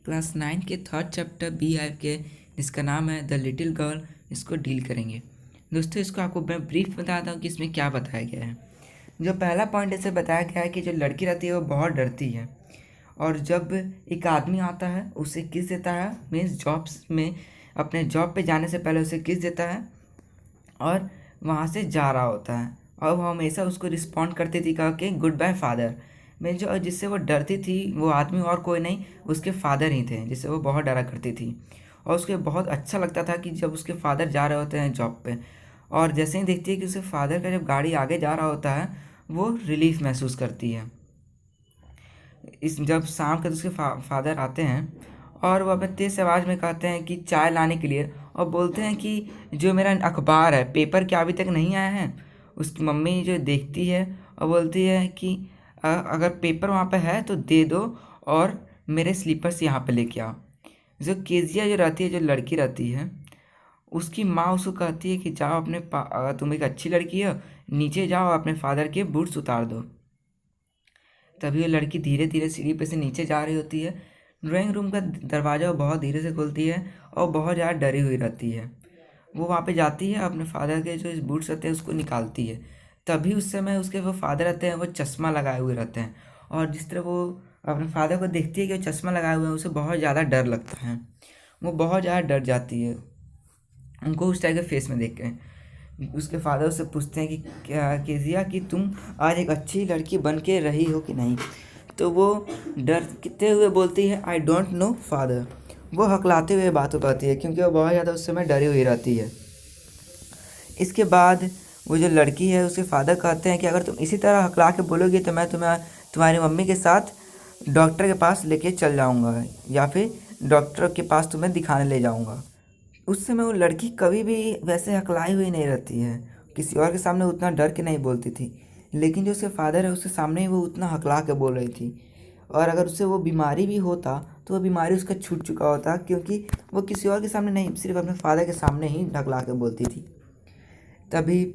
Class 9 के third chapter B I के जिसका नाम है द लिटिल गर्ल, इसको डील करेंगे। दोस्तों, इसको आपको मैं ब्रीफ बताता हूँ कि इसमें क्या बताया गया है। जो पहला पॉइंट इसे बताया गया है कि जो लड़की रहती है वो बहुत डरती है, और जब एक आदमी आता है उसे किस देता है, मीन्स जॉब्स में अपने जॉब पे जाने से पहले उसे किस देता है और वहाँ से जा रहा होता है, और वो हमेशा उसको रिस्पॉन्ड करती थी कह के गुड बाय फादर। मैं जो जिससे वो डरती थी वो आदमी और कोई नहीं, उसके फादर ही थे जिससे वो बहुत डरा करती थी। और उसको बहुत अच्छा लगता था कि जब उसके फादर जा रहे होते हैं जॉब पे, और जैसे ही देखती है कि उसके फादर का जब गाड़ी आगे जा रहा होता है वो रिलीफ महसूस करती है। इस जब शाम के उसके फादर आते हैं और वो अपने तेज़ आवाज़ में कहते हैं कि चाय लाने के लिए, और बोलते हैं कि जो मेरा अखबार है, पेपर क्या अभी तक नहीं आया है। उसकी मम्मी जो देखती है और बोलती है कि अगर पेपर वहाँ पे है तो दे दो, और मेरे स्लीपर्स यहाँ पे लेके आओ। जो केजिया जो रहती है, जो लड़की रहती है, उसकी माँ उसको कहती है कि जाओ अपने तुम एक अच्छी लड़की हो, नीचे जाओ अपने फादर के बूट्स उतार दो। तभी वो लड़की धीरे धीरे सीढ़ी पे से नीचे जा रही होती है। ड्राइंग रूम का दरवाज़ा बहुत धीरे से खुलती है और बहुत ज़्यादा डरी हुई रहती है। वो वहाँ पे जाती है, अपने फादर के जो बूट्स रहते हैं उसको निकालती है। तभी उस समय उसके वो फादर रहते हैं, वो चश्मा लगाए हुए रहते हैं, और जिस तरह वो अपने फादर को देखती है कि वो चश्मा लगाए हुए हैं, उसे बहुत ज़्यादा डर लगता है। वो बहुत ज़्यादा डर जाती है उनको उस टाइप के फेस में देख के। उसके फादर उससे पूछते हैं कि क्या केजिया कि तुम आज एक अच्छी लड़की बन के रही हो कि नहीं। तो वो डरते हुए बोलती है आई डोंट नो फादर। वो हकलाते हुए बात बताती है क्योंकि वो बहुत ज़्यादा उस समय डरी हुई रहती है। इसके बाद वो जो लड़की है उसके फादर कहते हैं कि अगर तुम इसी तरह हकला के बोलोगी तो मैं तुम्हारी मम्मी के साथ डॉक्टर के पास लेके चल जाऊंगा, या फिर डॉक्टर के पास तुम्हें दिखाने ले जाऊंगा। उस समय वो लड़की कभी भी वैसे हकलाई हुई नहीं रहती है, किसी और के सामने उतना डर के नहीं बोलती थी, लेकिन जो उसके फादर है उसके सामने ही वो उतना हकला के बोल रही थी। और अगर उससे वो बीमारी भी होता तो वो बीमारी उसका छूट चुका होता, क्योंकि वो किसी और के सामने नहीं, सिर्फ अपने फादर के सामने ही ढकला के बोलती थी। तभी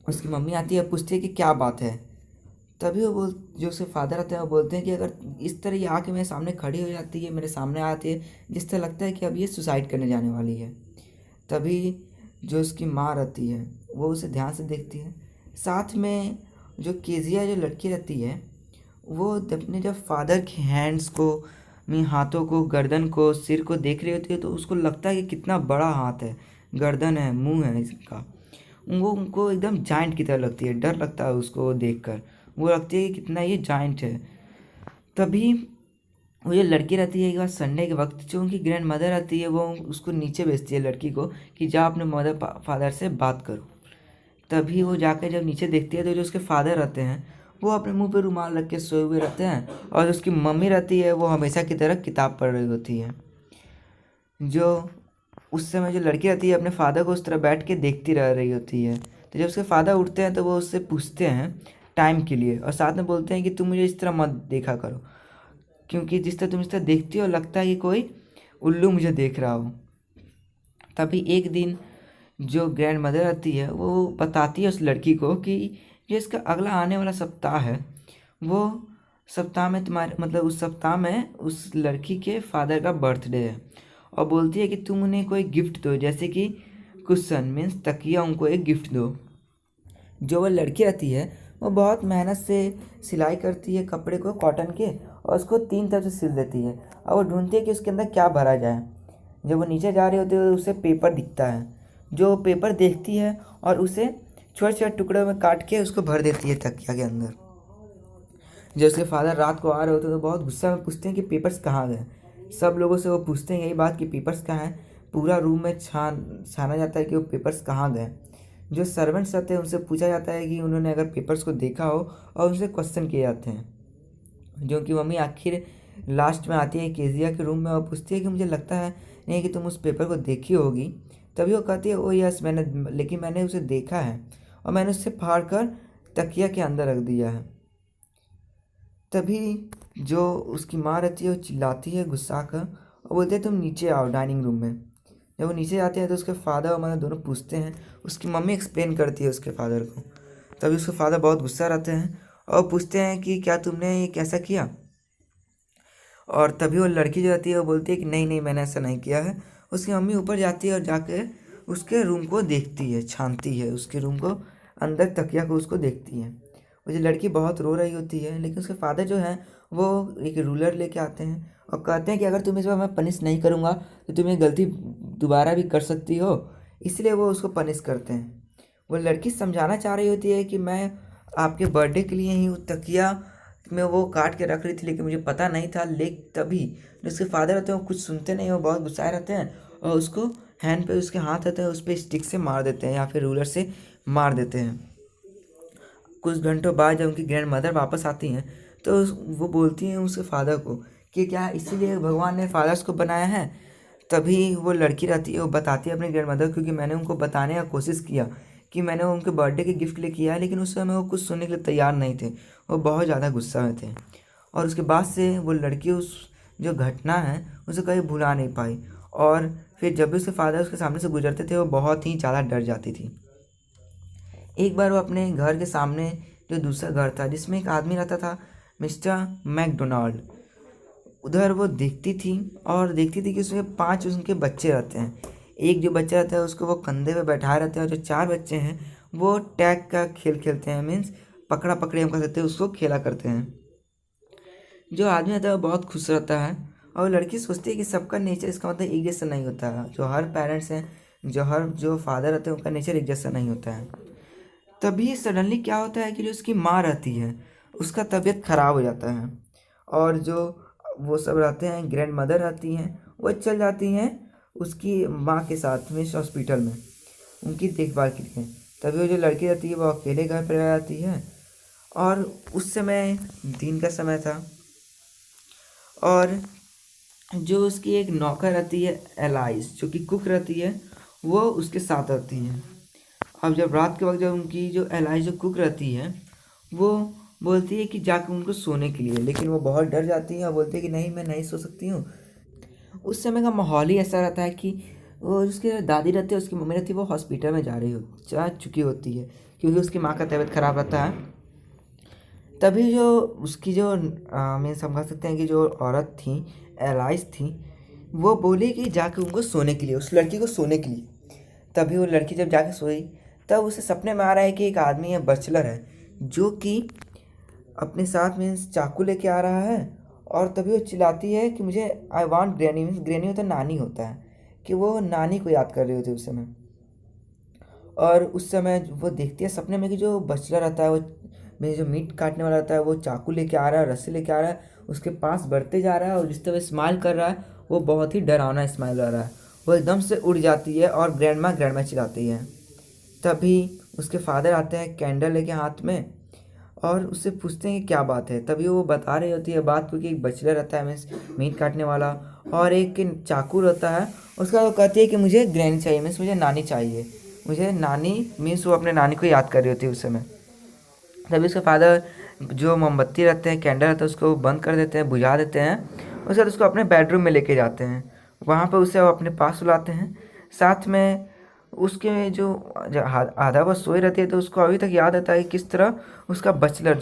उसकी मम्मी आती है, पूछती है कि क्या बात है। तभी जो उसके फादर आते हैं वो बोलते हैं कि अगर इस तरह ये आके मेरे सामने खड़ी हो जाती है, मेरे सामने आती है, जिस तरह लगता है कि अब ये सुसाइड करने जाने वाली है। तभी जो उसकी माँ रहती है वो उसे ध्यान से देखती है। साथ में जो केजिया जो लड़की रहती है वो अपने जब फादर के हैंड्स को, हाथों को, गर्दन को, सिर को देख रही होती है तो उसको लगता है कि कितना बड़ा हाथ है, गर्दन है, मुंह है इसका। वो उनको एकदम जाइंट की तरह लगती है, डर लगता है उसको देखकर। वो लगती है कि कितना ये जाइंट है। तभी वो ये लड़की रहती है, एक बार संडे के वक्त जो उनकी ग्रैंड मदर आती है वो उसको नीचे भेजती है लड़की को कि जा अपने मदर फादर से बात करो। तभी वो जाकर जब नीचे देखती है तो जो उसके फादर रहते हैं वो अपने मुंह पे रुमाल रख के सोए हुए रहते हैं, और जो उसकी मम्मी रहती है वो हमेशा की तरह किताब पढ़ रही होती है। जो उस समय जो लड़की रहती है अपने फादर को उस तरह बैठ के देखती रह रही होती है। तो जब उसके फादर उठते हैं तो वो उससे पूछते हैं टाइम के लिए, और साथ में बोलते हैं कि तुम मुझे इस तरह मत देखा करो, क्योंकि जिस तरह तुम इस तरह देखती हो लगता है कि कोई उल्लू मुझे देख रहा हो। तभी एक दिन जो ग्रैंड मदर आती है वो बताती है उस लड़की को कि जो इसका अगला आने वाला सप्ताह है वो सप्ताह में तुम्हारे मतलब उस सप्ताह में उस लड़की के फादर का बर्थडे है, और बोलती है कि तुम उन्हें कोई गिफ्ट दो, जैसे कि कुशन मीन्स तकिया, उनको एक गिफ्ट दो। जो वो लड़की रहती है वो बहुत मेहनत से सिलाई करती है कपड़े को, कॉटन के, और उसको 3 तरफ से सिल देती है, और वो ढूंढती है कि उसके अंदर क्या भरा जाए। जब वो नीचे जा रही होती है उसे पेपर दिखता है, जो पेपर देखती है और उसे छोटे छोटे टुकड़ों में काट के उसको भर देती है तकिया के अंदर। जब उसके फादर रात को आ रहे होते हैं तो बहुत गुस्सा में पूछते हैं कि पेपर्स कहाँ गए। सब लोगों से वो पूछते हैं यही बात कि पेपर्स कहाँ हैं। पूरा रूम में छाना जाता है कि वो पेपर्स कहाँ गए। जो सर्वेंट्स रहते हैं उनसे पूछा जाता है कि उन्होंने अगर पेपर्स को देखा हो, और उनसे क्वेश्चन किए जाते हैं। जो उनकी मम्मी आखिर लास्ट में आती है केजिया के रूम में और पूछती है कि मुझे लगता है नहीं कि तुम उस पेपर को देखी होगी। तभी वो कहती है ओ यस लेकिन मैंने उसे देखा है, और मैंने उसे फाड़ कर तकिया के अंदर रख दिया है। तभी जो उसकी माँ रहती है वो चिल्लाती है गुस्सा कर, और बोलते हैं तुम नीचे आओ डाइनिंग रूम में। जब वो नीचे जाते हैं तो उसके फादर और मदर दोनों पूछते हैं, उसकी मम्मी एक्सप्लेन करती है उसके फादर को। तभी उसके फादर बहुत गुस्सा रहते हैं और पूछते हैं कि क्या तुमने ये कैसा किया। और तभी वो लड़की जो रहती है वो बोलती है कि नहीं नहीं मैंने ऐसा नहीं किया है। उसकी मम्मी ऊपर जाती है और जाके उसके रूम को देखती है, छानती है उसके रूम को, अंदर तकिया को उसको देखती है। वो जो लड़की बहुत रो रही होती है, लेकिन उसके फादर जो हैं वो एक रूलर लेके आते हैं और कहते हैं कि अगर तुम इस बार मैं पनिश नहीं करूँगा तो तुम ये गलती दोबारा भी कर सकती हो, इसलिए वो उसको पनिश करते हैं। वो लड़की समझाना चाह रही होती है कि मैं आपके बर्थडे के लिए ही वो तकिया में वो काट के रख रही थी, लेकिन मुझे पता नहीं था। लेकिन तभी जो उसके फादर होते हैं वो कुछ सुनते नहीं, वो बहुत गुस्साए रहते हैं और उसको हैंड पे उसके हाथ रहते हैं उस पर स्टिक से मार देते हैं या फिर रूलर से मार देते हैं। कुछ घंटों बाद जब उनकी ग्रैंड मदर वापस आती हैं तो वो बोलती हैं उसके फादर को कि क्या इसीलिए भगवान ने फादर्स को बनाया है। तभी वो लड़की रहती है वो बताती है अपनी ग्रैंड मदर, क्योंकि मैंने उनको बताने का कोशिश किया कि मैंने उनके बर्थडे के गिफ्ट लिए किया है, लेकिन उस समय वो कुछ सुनने के लिए तैयार नहीं थे, वो बहुत ज़्यादा गुस्सा में थे। और उसके बाद से वो लड़की उस जो घटना है उसे कभी भुला नहीं पाई। और फिर जब भी उसके फादर उसके सामने से गुजरते थे वो बहुत ही ज़्यादा डर जाती थी। एक बार वो अपने घर के सामने जो दूसरा घर था जिसमें एक आदमी रहता था, मिस्टर मैकडोनाल्ड, उधर वो देखती थी और देखती थी कि उसमें 5 उनके बच्चे रहते हैं। एक जो बच्चा रहता है उसको वो कंधे पे बैठाए रहते हैं और जो 4 बच्चे हैं वो टैग का खेल खेलते हैं, मीन्स पकड़ा पकड़ी हम कह सकते हैं, उसको खेला करते हैं। जो आदमी रहता है वो बहुत खुश रहता है और लड़की सोचती है कि सबका नेचर इसका मतलब एक जैसा नहीं होता है। जो हर पेरेंट्स हैं, जो फादर रहते हैं उनका नेचर एक जैसा नहीं होता है। तभी सडनली क्या होता है कि जो उसकी माँ रहती है उसका तबीयत ख़राब हो जाता है और जो वो सब रहते हैं ग्रैंड मदर रहती हैं वो चल जाती हैं उसकी माँ के साथ में इस हॉस्पिटल में उनकी देखभाल के लिए। तभी वो जो लड़की रहती है वो अकेले घर पर रह जाती है और उस समय दिन का समय था और जो उसकी एक नौकर रहती है एलाइस, जो कि कुक रहती है, वो उसके साथ रहती है। अब जब रात के वक्त जब उनकी जो एलाइस जो कुक रहती है वो बोलती है कि जाकर उनको सोने के लिए, लेकिन वो बहुत डर जाती है और बोलती है कि नहीं मैं नहीं सो सकती हूँ। उस समय का माहौल ही ऐसा रहता है कि वो उसके दादी रहती है, उसकी मम्मी रहती है, वो हॉस्पिटल में जा चुकी होती है क्योंकि उसकी माँ का तबीयत ख़राब रहता है। तभी जो उसकी जो मीन्स हम कह सकते हैं कि जो औरत थी, एलाइस थी, वो बोली कि जाके उनको सोने के लिए, उस लड़की को सोने के लिए। तभी वो लड़की जब जाके सोई तब उसे सपने में आ रहा है कि एक आदमी है, बचलर है, जो कि अपने साथ मीन्स चाकू लेके आ रहा है। और तभी वो चिल्लाती है कि मुझे I want granny, means granny होता है नानी होता है, कि वो नानी को याद कर रही होती है उस समय। और उस समय वो देखती है सपने में कि जो बचलर रहता है वो मेरे जो मीट काटने वाला रहता है वो चाकू लेके आ रहा है, रस्सी लेके आ रहा है, उसके पास बढ़ते जा रहा है और जिस तरह स्माइल कर रहा है वो बहुत ही डरावना स्माइल कर रहा है। वो एकदम से उड़ जाती है और ग्रैंड माँ चिल्लाती है। तभी उसके फादर आते हैं कैंडल लेके हाथ में और उससे पूछते हैं कि क्या बात है। तभी वो बता रही होती है बात, क्योंकि एक बचलर रहता है मीन्स मीट काटने वाला और एक चाकू रहता है उसका। वो कहती है कि मुझे ग्रैनी चाहिए, मीन्स मुझे नानी चाहिए, मुझे नानी, मीन्स वो अपने नानी को याद कर रही होती है उस समय। तभी उसके फादर जो मोमबत्ती रहते हैं, कैंडल रहता है, उसको बंद कर देते हैं, बुझा देते हैं। उसके बाद उसको अपने बेडरूम में लेके जाते हैं। वहाँ पर उसे वो अपने पास सुलाते हैं। साथ में उसके जो आधा वो सोई रहती है तो उसको अभी तक याद आता है कि किस तरह उसका बचलर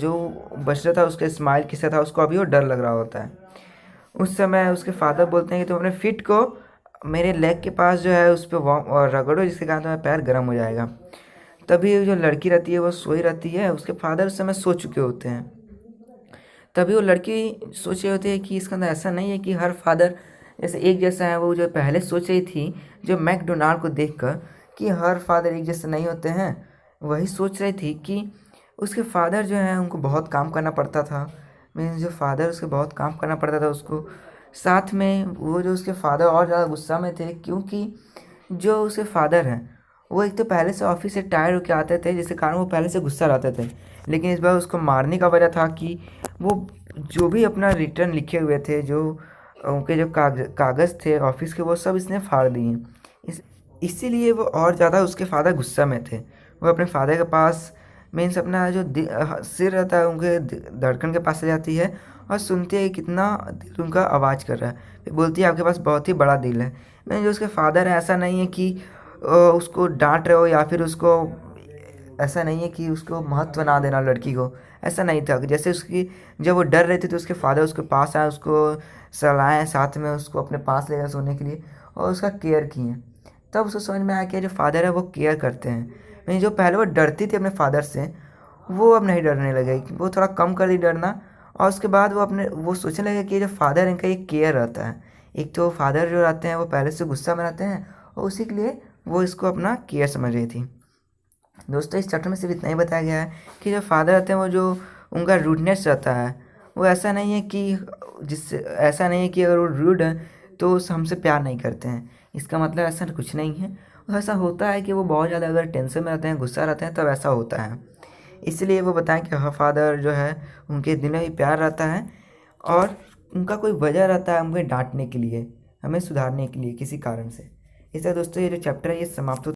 था, उसका स्माइल किस तरह था, उसको अभी वो डर लग रहा होता है। उस समय उसके फादर बोलते हैं कि तुम अपने फिट को मेरे लेग के पास जो है उस पर रगड़ो, जिसके कारण तुम्हारा पैर गर्म हो जाएगा। तभी जो लड़की रहती है वो सोई रहती है, उसके फादर उस समय सो चुके होते हैं। तभी वो लड़की सोच रही होती है कि इसका अंदर ऐसा नहीं है कि हर फादर जैसे एक जैसा है। वो जो पहले सोच रही थी जो मैकडोनाल्ड को देखकर कि हर फादर एक जैसे नहीं होते हैं, वही सोच रही थी कि उसके फादर जो हैं उनको बहुत काम करना पड़ता था। मीन्स जो फादर उसके बहुत काम करना पड़ता था उसको। साथ में वो जो उसके फादर और ज़्यादा गुस्सा में थे, क्योंकि जो उसके फादर हैं वो एक तो पहले से ऑफिस से टायर होके आते थे, जिसके कारण वो पहले से गुस्सा रहते थे। लेकिन इस बार उसको मारने का वजह था कि वो जो भी अपना रिटर्न लिखे हुए थे, जो उनके जो कागज़ थे ऑफिस के, वो सब इसने फाड़ दिए। इसीलिए वो और ज़्यादा उसके फादर गुस्सा में थे। वो अपने फादर के पास मीन्स अपना जो सिर रहता है उनके धड़कन के पास से जाती है और सुनती है कि कितना दिल उनका आवाज़ कर रहा है। फिर बोलती है आपके पास बहुत ही बड़ा दिल है। मैं जो उसके फादर है ऐसा नहीं है कि उसको डांट रहे हो या फिर उसको ऐसा नहीं है कि उसको महत्व ना देना लड़की को, ऐसा नहीं था। जैसे उसकी जब वो डर रही थी तो उसके फादर उसके पास आए, उसको सहलाएँ, साथ में उसको अपने पास ले गए सोने के लिए और उसका केयर किए। तब उसको समझ में आया कि जो फादर है वो केयर करते हैं। यानी जो पहले वो डरती थी अपने फादर से, वो अब नहीं डरने लगे, वो थोड़ा कम कर दी डरना। और उसके बाद वो सोचने लगे कि जो फादर है इनका एक केयर रहता है। एक तो फादर जो रहते हैं वो पहले से गुस्सा में रहते हैं और उसी के लिए वो इसको अपना केयर समझ रही थी। दोस्तों इस चैप्टर में सिर्फ इतना ही बताया गया है कि जो फादर रहते हैं वो जो उनका रूडनेस रहता है वो ऐसा नहीं है कि अगर वो रूड है तो हमसे प्यार नहीं करते हैं। इसका मतलब ऐसा कुछ नहीं है। ऐसा होता है कि वो बहुत ज़्यादा अगर टेंशन में रहते हैं, गुस्सा रहते हैं, तब ऐसा होता है। इसलिए वो बताएं कि हाँ फादर जो है उनके दिल में भी प्यार रहता है और उनका कोई वजह रहता है हमें डांटने के लिए, हमें सुधारने के लिए किसी कारण से। इसलिए दोस्तों ये जो चैप्टर है ये समाप्त